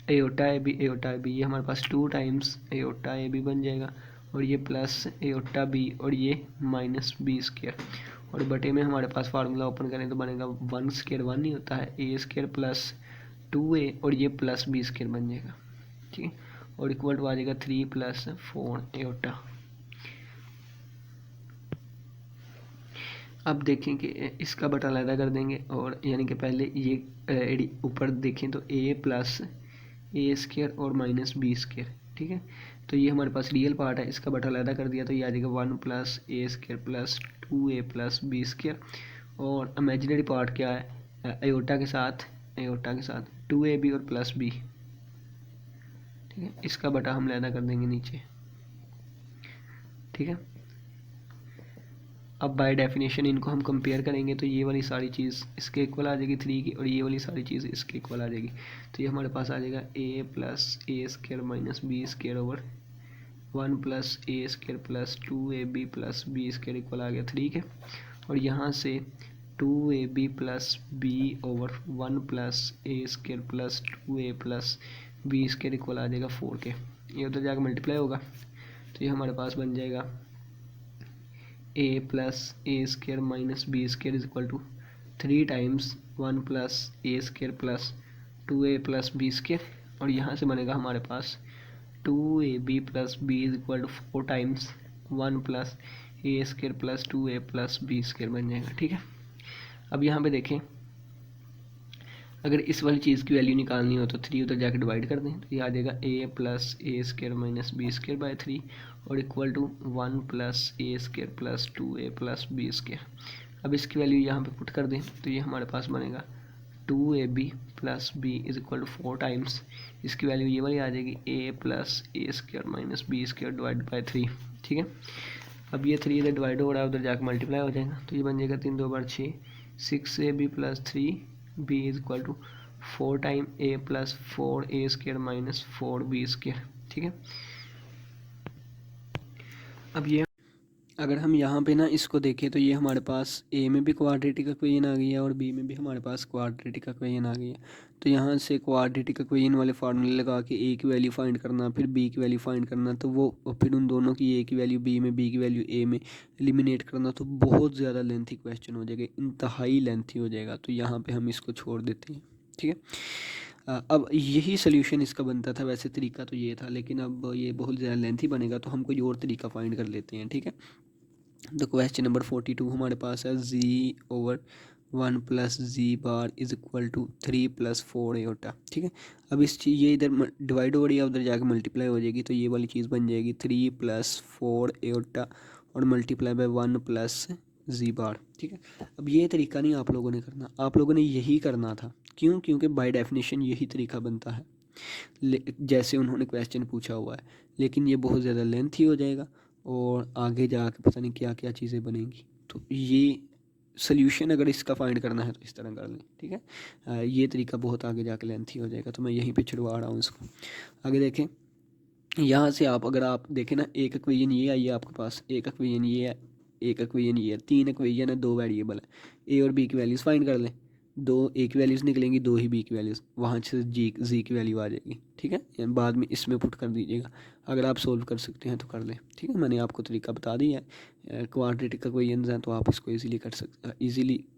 iota A B, ये हमारे पास 2 टाइम्स एओटा ए बी बन जाएगा, और ये प्लस एओटा बी और ये -b स्क्वायर, और बटे में हमारे पास फार्मूला ओपन करें तो बनेगा 1 स्क्वायर 1 नहीं होता है, a स्क्वायर प्लस 2a और ये प्लस b स्क्वायर बन जाएगा, ठीक है। और इक्वल टू आ जाएगा 3 + 4 एओटा। अब देखें कि इसका बटा अलग कर देंगे, और यानी कि पहले ये ऊपर देखें तो a प्लस ए स्क्वायर और -b स्क्वायर, ठीक है। तो ये हमारे पास रियल पार्ट है, इसका बटा अलग कर दिया तो ये आ जाएगा 1 + a square plus 2a plus b square, और इमेजिनरी पार्ट क्या है, एओटा के साथ 2ab और प्लस b, ठीक है। इसका बटा हम अलग कर देंगे नीचे, ठीक है। अब बाय डेफिनेशन इनको हम कंपेयर करेंगे तो ये वाली सारी चीज़ इसके इक्वल आ जाएगी 3 की, और ये वाली सारी चीज़ इसके इक्वल आ जाएगी। तो ये हमारे पास आ जाएगा a plus A square minus B square over 1 + a square plus 2ab plus b square equal आ गया 3 के, और यहाँ से 2ab plus b over 1 + a square plus 2a plus b square equal आ जाएगा 4 के। ये उधर जाकर मल्टीप्लाई होगा, तो ये हमारे पास बन जाएगा a plus A square minus B square is equal to 3 times 1 + a square plus 2a plus B square, और यहाँ से बनेगा हमारे पास 2ab plus B is equal to 4 times 1 plus A square plus 2a plus B square बन जाएगा। ठीक है, अब यहाँ पे देखें, अगर इस वाली चीज़ की वैल्यू निकालनी हो तो 3 उधर जाकर डिवाइड कर दें, तो ये आ जाएगा a plus A square minus B square by 3 और equal to 1 plus A square plus 2a plus B square. अब इसकी वैल्यू यहाँ पे पुट कर दें तो ये हमारे पास बनेगा 2ab plus B is equal to 4 times, इसकी वैल्यू ये वाली आ जाएगी a plus A square minus B square divide by 3। ठीक है, अब ये 3 इधर डिवाइड हो रहा है, उधर जाकर मल्टीप्लाई हो जाएगा, तो ये बन जाएगा 3 2 बार 6, 6ab plus 3b is equal to 4 time a plus 4a square minus 4b square. ठीक है, अब ये अगर हम यहाँ पे ना इसको देखें तो ये हमारे पास a में भी क्वाड्रेटिक इक्वेशन आ गई है और b में भी हमारे पास क्वाड्रेटिक इक्वेशन आ गई है। तो यहाँ से क्वाड्रेटिक इक्वेशन वाले फार्मूले लगा के a की वैल्यू फाइंड करना, फिर b की वैल्यू फाइंड करना, तो वो फिर उन दोनों की a की वैल्यू b में, b की वैल्यू a में एलिमिनेट करना, तो बहुत ज़्यादा लेंथी क्वेश्चन हो जाएगा, इंतहाई लेंथी हो जाएगा। तो यहाँ पर हम इसको छोड़ देते हैं। ठीक है, अब यही सोल्यूशन इसका बनता था, वैसे तरीका तो ये था, लेकिन अब ये बहुत ज़्यादा लेंथी बनेगा तो हम कोई और तरीका फाइंड कर लेते हैं। ठीक है, तो क्वेश्चन नंबर 42 हमारे पास है z/1 plus G bar is equal to 3 plus 4 eta. ठीक है, अब इस चीज़ ये इधर डिवाइड हो रही है, उधर जाकर मल्टीप्लाई हो जाएगी, तो ये वाली चीज़ बन जाएगी 3 प्लस 4 एटा और मल्टीप्लाई बाय 1 प्लस जी बार। ठीक है, अब ये तरीका नहीं आप लोगों ने करना, आप लोगों ने यही करना था। क्यों? क्योंकि बाय डेफिनेशन यही तरीका बनता है जैसे उन्होंने क्वेश्चन पूछा हुआ है, लेकिन ये बहुत ज़्यादा लेंथी हो जाएगा और आगे जाके पता नहीं क्या क्या चीज़ें बनेंगी। तो ये सोल्यूशन अगर इसका फाइंड करना है तो इस तरह कर लें। ठीक है, ये तरीका बहुत आगे जाके लेंथी हो जाएगा, तो मैं यहीं पे छुड़वा रहा हूँ इसको। आगे देखें, यहाँ से आप अगर आप देखें ना, एक इक्वेशन ये आई है आपके पास, एक इक्वेशन ये है, एक इक्वेशन ये है, 3 इक्वेशन है, 2 वेरिएबल है, ए और बी की वैल्यूज़ फाइंड कर लें। 2 ए की वैल्यूज़ निकलेंगी, 2 ही बी की वैल्यूज़, वहाँ से जी की वैल्यू आ जाएगी। ठीक है, बाद में इसमें पुट कर दीजिएगा, अगर आप सोल्व कर सकते हैं तो कर लें। ठीक है, मैंने आपको तरीका बता दिया है, क्वाड्रेटिक इक्वेशंस हैं तो आप इसको ईज़िली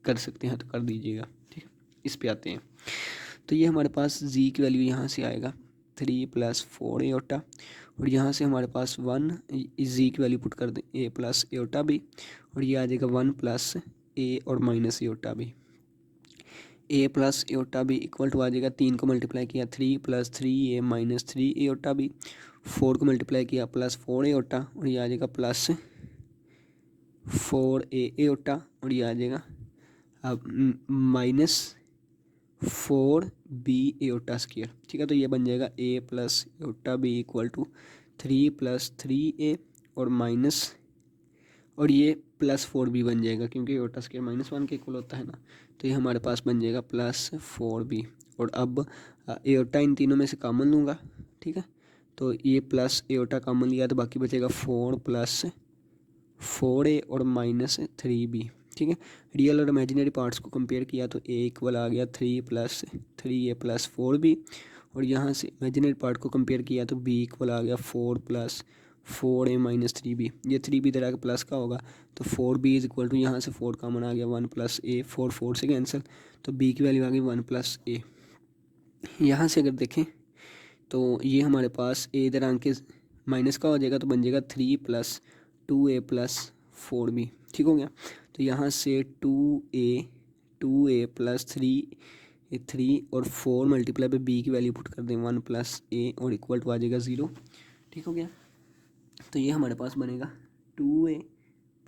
कर सकते हैं तो कर दीजिएगा। ठीक है, इस पे आते हैं, तो ये हमारे पास जी की वैल्यू यहाँ से आएगा 3 प्लस 4 एटा और यहाँ से हमारे पास 1 जी की वैल्यू पुट कर दें, a प्लस एटा भी, और ये आ जाएगा 1 प्लस ए और माइनस एटा भी, a प्लस एटा भी इक्वल टू आ जाएगा, 3 को मल्टीप्लाई किया 3 प्लस 3a माइनस 3 एटा भी, 4 को मल्टीप्लाई किया प्लस 4 एटा और ये आ जाएगा प्लस 4a एटा और ये आ जाएगा अब माइनस 4b एटा स्क्वायर। ठीक है, तो ये बन जाएगा a plus eta B equal to 3 plus 3a और माइनस, और ये प्लस 4b बन जाएगा क्योंकि एटा स्क्वायर -1 के इक्वल होता है ना, तो ये हमारे पास बन जाएगा प्लस 4b। और अब एटा इन तीनों में से कॉमन लूँगा। ठीक है, तो ये प्लस एटा कॉमन लिया तो बाकी बचेगा 4 प्लस 4a और माइनस 3b। ठीक है, रियल और इमेजिनरी पार्ट्स को कंपेयर किया तो a इक्वल आ गया 3 प्लस 3a प्लस 4b, और यहाँ से इमेजिनरी पार्ट को कंपेयर किया तो b इक्वल आ गया 4 प्लस 4a माइनस 3b। ये 3b इधर आके प्लस का होगा तो 4b इज इक्वल टू, यहाँ से 4 कॉमन आ गया 1 प्लस a, 4 से कैंसिल, तो b की वैल्यू आ गई 1 प्लस a। यहाँ से अगर देखें तो ये हमारे पास a इधर आके माइनस का हो जाएगा तो बन जाएगा 3 प्लस 2a प्लस 4b। ठीक हो गया, तो यहाँ से 2a प्लस 3 और 4 मल्टीप्लाई पे b की वैल्यू पुट कर दें 1 प्लस a और इक्वल टू आ जाएगा 0। ठीक हो गया, तो ये हमारे पास बनेगा 2a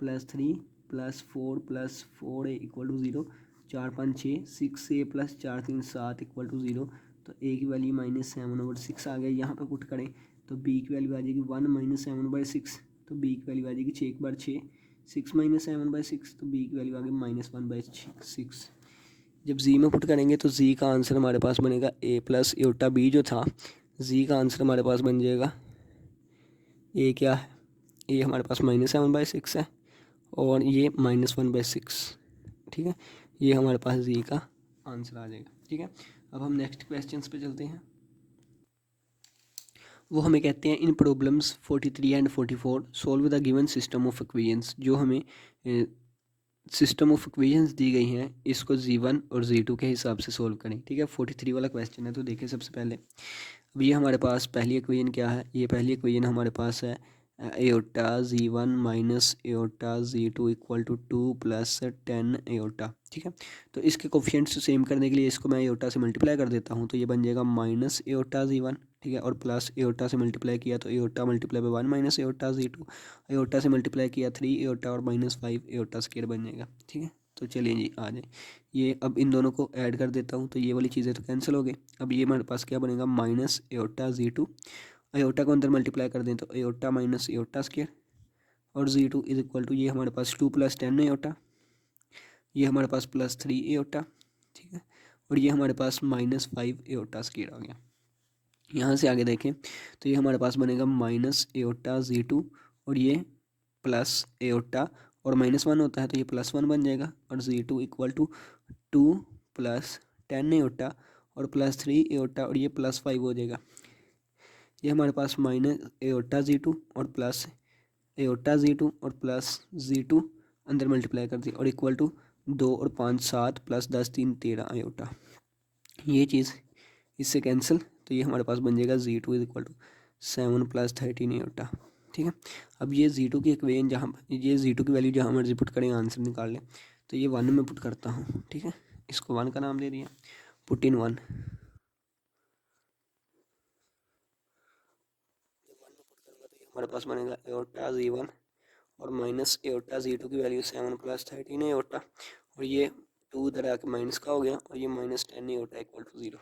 plus 3 plus 4 plus 4a equal to 0, 4 5 6, 6a plus 4 3 7 equal to 0, तो a की वैल्यू -7/6 आ गई। यहाँ पे पुट करें तो b की वैल्यू आ जाएगी 1 - 7/6, तो b की वैल्यू आ जाएगी 6 एक बार 6, 6 - 7/6, तो b की वैल्यू आ गई -1/6। जब z में पुट करेंगे तो z का आंसर हमारे पास बनेगा a प्लस एटा b जो था, z का आंसर हमारे पास बन जाएगा, a क्या है, a हमारे पास -7/6 है और ये -1/6। ठीक है, ये हमारे पास z का आंसर आ जाएगा। ठीक है, अब हम नेक्स्ट क्वेश्चंस पे चलते हैं। वो हमें कहते हैं in problems 43 and 44 solve the given system of equations. जो हमें सिस्टम ऑफ इक्वेशंस दी गई हैं इसको z1 और z2 के हिसाब से सॉल्व करें। ठीक है, 43 वाला क्वेश्चन है, तो देखिए सबसे पहले अब ये हमारे पास पहली इक्वेशन क्या है, ये पहली इक्वेशन हमारे पास है iota Z1 minus iota Z2 equal to 2 plus 10 iota. ठीक है, तो इसके कोफिशिएंट्स सेम करने के लिए इसको मैं एओटा से मल्टीप्लाई कर देता हूँ, तो ये बन जाएगा माइनस एओटा Z1। ठीक है, और प्लस एओटा से मल्टीप्लाई किया तो aorta multiply by 1 minus iota Z2, aorta से मल्टीप्लाई किया 3 एओटा और माइनस 5 एओटा स्क्वायर बन जाएगा। ठीक है, तो चलिए जी आ जाए, ये अब इन दोनों को ऐड कर देता हूँ तो ये वाली चीज़ें तो कैंसिल हो गई। अब ये हमारे पास क्या बनेगा, माइनस एओटा Z2, एओटा को अंदर मल्टीप्लाई कर दें तो एओटा माइनस एओटा स्क्वायर, और Z2 इज इक्वल टू ये हमारे पास 2 प्लस 10 एओटा, ये हमारे पास प्लस 3 एओटा। ठीक है, और ये हमारे पास माइनस 5 एओटा स्क्वायर आ गया। यहाँ से आगे देखें तो ये हमारे पास बनेगा माइनस एओटा Z2 और ये प्लस एओटा, और -1 होता है तो ये +1 बन जाएगा, और Z2 equal to 2 plus 10 iota और प्लस 3 एओटा, और ये +5 हो जाएगा। ये हमारे पास माइनस एओटा Z2 और प्लस एओटा Z2 और प्लस Z2 अंदर मल्टीप्लाई कर दी, और इक्वल टू 2 और 5 7 प्लस 10 3 13 एओटा। ये चीज़ इससे कैंसिल, तो ये हमारे पास बन जाएगा Z2 is equal to 7 plus 13 iota. ठीक है, अब ये Z2 की इक्वेशन जहाँ, ये Z2 की वैल्यू जहाँ मर्जी पुट करें आंसर निकाल लें, तो ये 1 में पुट करता हूँ। ठीक है, इसको 1 का नाम दे दिया, पुट इन 1। हमारे पास बनेगा एओटा Z1 और माइनस एओटा Z2 की वैल्यू 7 प्लस 13 एओटा, और ये 2 इधर आके माइनस का हो गया, और ये -10 एओटा इक्वल टू 0।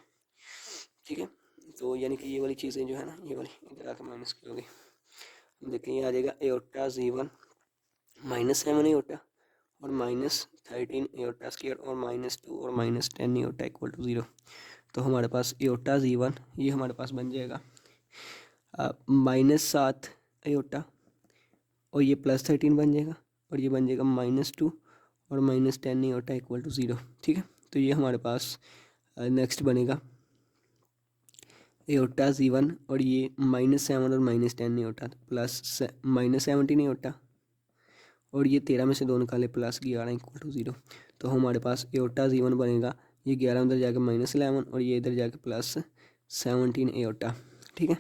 ठीक है, तो यानी कि ये वाली चीज़ें जो है ना, ये वाली इधर आके माइनस की हो गई। देखिए ये आ जाएगा एओटा Z1 -7 एओटा और -13 एओटा स्क्वायर और -2 और -10 एओटा इक्वल टू 0। तो हमारे पास एओटा Z1 ये हमारे पास बन जाएगा -7 एओटा, और ये +13 बन जाएगा, और ये बन जाएगा -2 और -10 एओटा इक्वल टू 0। ठीक है, तो ये हमारे पास नेक्स्ट बनेगा एओटा Z1 और ये -7 और -10 एओटा प्लस -17 एओटा, और ये 13 में से 2 निकाले प्लस 11 इक्वल टू 0। तो हमारे पास एओटा Z1 बनेगा, ये 11 उधर जाके -11 और ये इधर जाके +17 एओटा। ठीक है,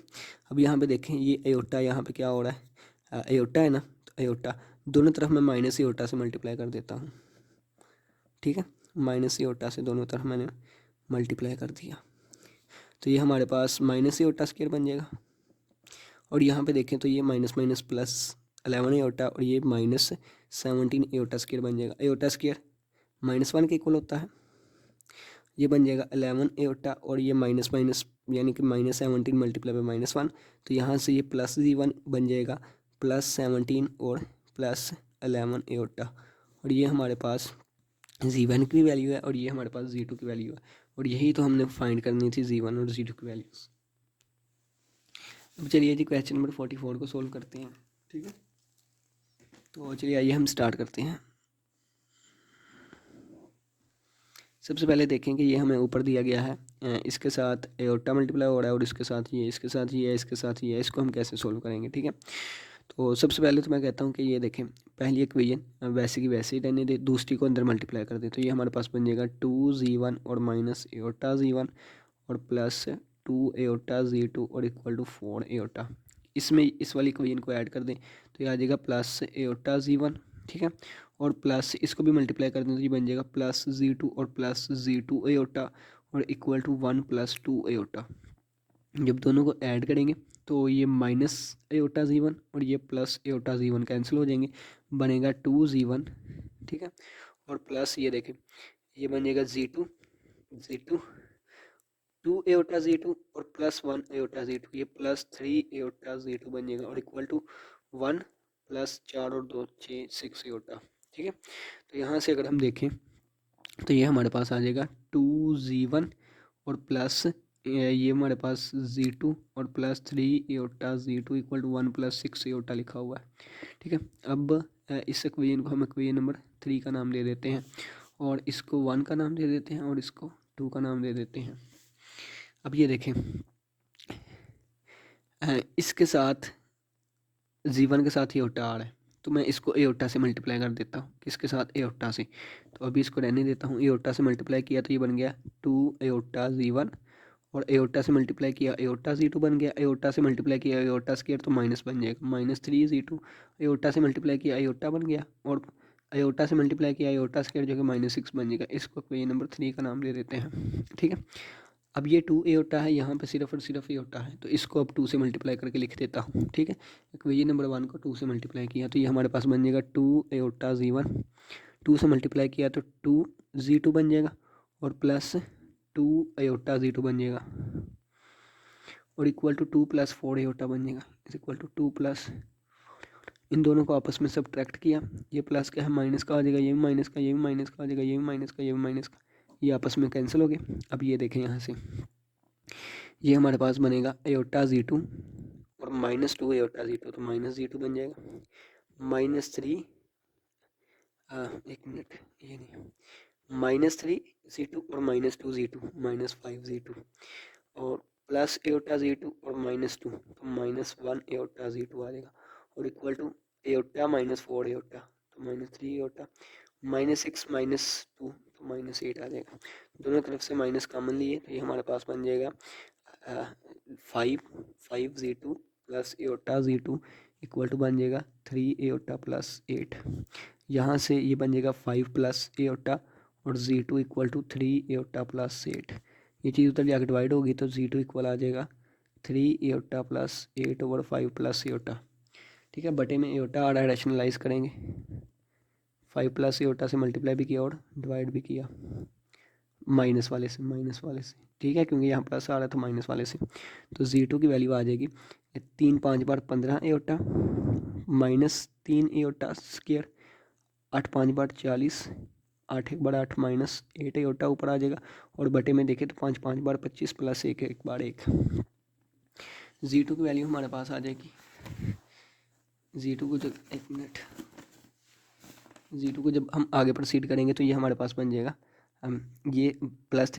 अब यहाँ पे देखें ये एओटा यहाँ पे क्या हो रहा है, एओटा है ना, तो एओटा दोनों तरफ मैं माइनस एओटा से मल्टीप्लाई कर देता हूँ। ठीक है, माइनस एओटा से दोनों तरफ मैंने मल्टीप्लाई कर दिया, तो ये हमारे पास माइनस एओटा स्क्वायर बन जाएगा, और यहाँ पे देखें तो ये माइनस माइनस +11 एओटा और ये -17 एओटा स्क्वायर बन जाएगा। एओटा स्क्वायर -1 के इक्वल होता है, ये बन जाएगा 11 एओटा, और ये माइनस माइनस यानी कि -17 मल्टीप्लाई बाय -1, तो यहाँ से ये प्लस Z1 बन जाएगा +17 और +11 एओटा, और ये हमारे पास Z1 की वैल्यू है और ये हमारे पास Z2 की वैल्यू है, और यही तो हमने फाइंड करनी थी Z1 और Z2 की वैल्यूज़। अब चलिए जी क्वेश्चन नंबर 44 को सोल्व करते हैं। ठीक है, तो चलिए आइए हम स्टार्ट करते हैं। सबसे पहले देखें कि ये हमें ऊपर दिया गया है, इसके साथ एओटा मल्टीप्लाई हो रहा है और इसके साथ ये, इसके साथ ये, इसके साथ ये, इसको हम कैसे सोल्व करेंगे। ठीक है, तो सबसे पहले तो मैं कहता हूँ कि ये देखें पहली इक्वेशन वैसे की वैसे ही रहने दे, दूसरी को अंदर मल्टीप्लाई कर दे, तो ये हमारे पास बन जाएगा 2Z1 और माइनस एओटा Z1 और प्लस 2 एओटा Z2 और इक्वल टू 4 एओटा। इसमें इस वाली इक्वेशन को ऐड कर दें तो ये आ जाएगा प्लस एओटा Z1। ठीक है, और प्लस इसको भी मल्टीप्लाई कर दें तो ये बन जाएगा प्लस Z2 और प्लस Z2 एओटा और इक्वल टू 1 + 2 एओटा। जब दोनों को ऐड करेंगे तो ये माइनस एओटा Z1 और ये प्लस एओटा Z1 कैंसिल हो जाएंगे, बनेगा 2Z1। ठीक है, और प्लस ये देखें ये बन जाएगा Z2 2 एओटा Z2 और +1 एओटा Z2, ये +3 एओटा Z2 बन जाएगा, और इक्वल टू 1 + 4 और 2 6 6 एओटा। ठीक है, तो यहाँ से अगर हम देखें तो ये हमारे पास आ जाएगा 2Z1 और प्लस ये हमारे पास Z2 और +3 aorta Z2 equal to 1 + 6 aorta लिखा हुआ है। ठीक है, अब इस इक्वेशन को हम इक्वेशन नंबर 3 का नाम दे देते हैं, और इसको 1 का नाम दे देते हैं, और इसको 2 का नाम दे देते हैं। अब ये देखें इसके साथ Z1 के साथ एओटा आ रहा है, तो मैं इसको एओटा से मल्टीप्लाई कर देता हूँ, किसके साथ, एओटा से। तो अभी इसको रहने देता हूँ, एओटा से मल्टीप्लाई किया तो ये बन गया 2 एओटा Z1 और एयोटा से मल्टीप्लाई किया एयोटा Z2 बन गया, एयोटा से मल्टीप्लाई किया एयोटा स्क्वायर तो माइनस बन जाएगा, -3Z2, एयोटा से मल्टीप्लाई किया एयोटा बन गया, और एयोटा से मल्टीप्लाई किया एयोटा स्क्वायर जो कि -6 बन जाएगा। इसको इक्वेशन नंबर 3 का नाम दे देते हैं। ठीक है, अब ये 2 एयोटा है, यहाँ पे सिर्फ और सिर्फ एयोटा है, तो इसको अब 2 से मल्टीप्लाई करके लिख देता हूँ। ठीक है, इक्वेशन नंबर 1 को 2 से मल्टीप्लाई किया तो ये हमारे पास बन जाएगा 2 एयोटा Z1, 2 से मल्टीप्लाई किया तो 2Z2 बन जाएगा, और प्लस 2 एयोटा Z2 बन जाएगा, और इक्वल टू 2 + 4 एयोटा बन जाएगा, इज इक्वल टू 2 + इन दोनों को आपस में सब्ट्रैक्ट किया, ये प्लस का है माइनस का आ जाएगा, ये भी माइनस का, ये भी माइनस का आ जाएगा, ये भी माइनस का, ये भी माइनस का, ये आपस में कैंसिल हो गए। अब ये देखें यहाँ से, ये हमारे पास बनेगा एयोटा Z2 और -2 एयोटा Z2, तो -Z2 बन जाएगा, -3 एक मिनट, ये नहीं, -3Z2 और -2Z2, -5Z2, और प्लस एयोटा Z2 और -2 तो -1 एयोटा Z2 आ जाएगा, और इक्वल टू एयोटा -4 एयोटा तो -3 एयोटा, -6 -2 तो -8 आ जाएगा। दोनों तरफ से माइनस कॉमन लिए तो ये हमारे पास बन जाएगा 5Z2 plus aorta Z2 equal to बन जाएगा 3 एयोटा प्लस 8। यहाँ से ये बन जाएगा 5 प्लस एयोटा और Z2 equal to 3 aorta plus 8। ये चीज़ उधर जाकर डिवाइड होगी तो Z2 इक्वल आ जाएगा 3 एयोटा प्लस 8/5 प्लस एयोटा। ठीक है, बटे में एयोटा आधा रैशनलाइज करेंगे, 5 प्लस एयोटा से मल्टीप्लाई भी किया और डिवाइड भी किया माइनस वाले से। ठीक है, क्योंकि यहाँ प्लस आ रहा था माइनस वाले से, तो Z2 की वैल्यू आ जाएगी 3 5 बार 15 एयोटा -3 एयोटा स्क्वायर, 8 5 बार 40, 8 1 बार 8 -8 एयोटा ऊपर आ जाएगा, और बटे में देखें तो 5 5 बार 25 प्लस 1 1 बार 1। Z2 की वैल्यू हमारे पास आ जाएगी, Z2 को जब एक मिनट, Z2 को जब हम आगे प्रोसीड करेंगे तो ये हमारे पास बन जाएगा, हम ये +3